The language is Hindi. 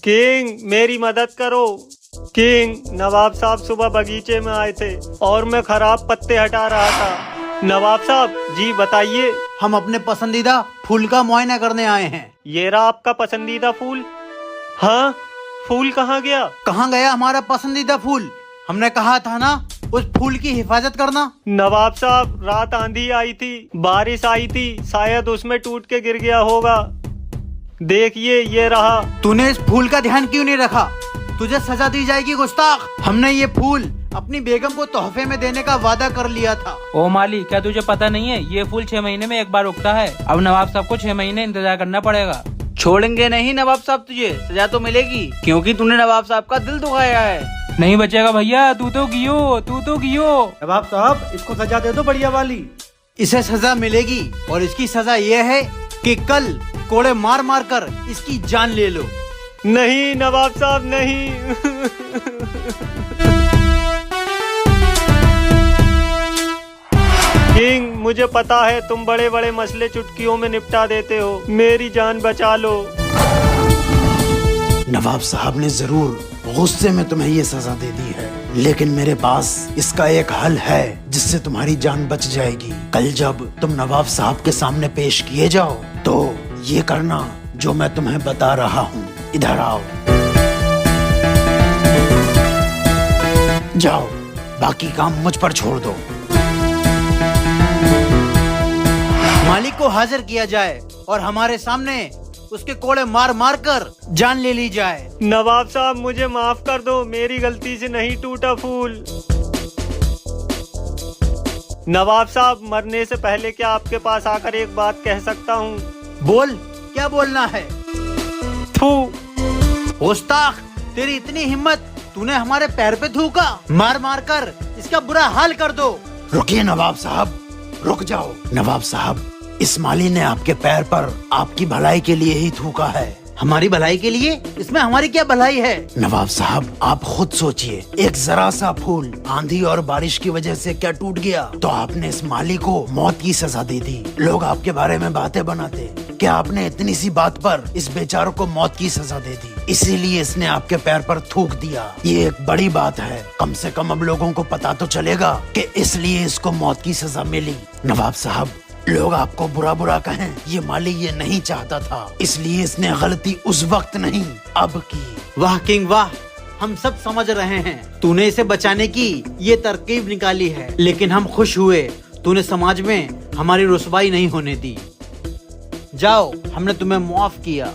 किंग मेरी मदद करो। किंग, नवाब साहब सुबह बगीचे में आए थे और मैं खराब पत्ते हटा रहा था। नवाब साहब जी बताइए। हम अपने पसंदीदा फूल का मुआयना करने आए हैं। ये रहा आपका पसंदीदा फूल। हाँ, फूल कहाँ गया? कहाँ गया हमारा पसंदीदा फूल? हमने कहा था ना उस फूल की हिफाजत करना। नवाब साहब, रात आंधी आई थी, बारिश आई थी, शायद उसमें टूट के गिर गया होगा। देखिए ये रहा। तूने इस फूल का ध्यान क्यों नहीं रखा? तुझे सजा दी जाएगी गुस्ताख। हमने ये फूल अपनी बेगम को तोहफे में देने का वादा कर लिया था। ओ माली, क्या तुझे पता नहीं है ये फूल 6 महीने में एक बार उगता है। अब नवाब साहब को 6 महीने इंतजार करना पड़ेगा। छोड़ेंगे नहीं नवाब साहब, तुझे सजा तो मिलेगी क्योंकि तूने नवाब साहब का दिल दुखाया है। नहीं बचेगा भैया, तू तो गियो। नवाब साहब, इसको सजा दे दो बढ़िया वाली। इसे सजा मिलेगी और इसकी सजा ये है कि कल कोड़े मार मार कर इसकी जान ले लो। नहीं नवाब साहब, नहीं। किंग, मुझे पता है तुम बड़े बड़े मसले चुटकियों में निपटा देते हो। मेरी जान बचा लो। नवाब साहब ने जरूर गुस्से में तुम्हें ये सजा दे दी है, लेकिन मेरे पास इसका एक हल है जिससे तुम्हारी जान बच जाएगी। कल जब तुम नवाब साहब के सामने पेश किए जाओ तो ये करना जो मैं तुम्हें बता रहा हूँ। इधर आओ। जाओ, बाकी काम मुझ पर छोड़ दो। मालिक को हाजिर किया जाए और हमारे सामने उसके कोड़े मार मार कर जान ले ली जाए। नवाब साहब, मुझे माफ कर दो, मेरी गलती से नहीं टूटा फूल। नवाब साहब, मरने से पहले क्या आपके पास आकर एक बात कह सकता हूँ? बोल, क्या बोलना है? थू। गुस्ताख, तेरी इतनी हिम्मत, तूने हमारे पैर पे थूका। मार मार कर इसका बुरा हाल कर दो। रुकिए नवाब साहब, रुक जाओ। नवाब साहब, इस माली ने आपके पैर पर आपकी भलाई के लिए ही थूका है। हमारी भलाई के लिए? इसमें हमारी क्या भलाई है? नवाब साहब, आप खुद सोचिए, एक जरा सा फूल आंधी और बारिश की वजह से क्या टूट गया, तो आपने इस माली को मौत की सजा दे दी। लोग आपके बारे में बातें बनाते, क्या आपने इतनी सी बात पर इस बेचारों को मौत की सजा दे दी, इसीलिए इसने आपके पैर पर थूक दिया। ये एक बड़ी बात है। कम से कम अब लोगों को पता तो चलेगा कि इसलिए इसको मौत की सजा मिली। नवाब साहब, लोग आपको बुरा बुरा कहें, ये माली ये नहीं चाहता था, इसलिए इसने गलती उस वक्त नहीं अब की। वाह किंग वाह, हम सब समझ रहे हैं तूने इसे बचाने की ये तरकीब निकाली है, लेकिन हम खुश हुए तूने समाज में हमारी रुसवाई नहीं होने दी। जाओ, हमने तुम्हें माफ किया।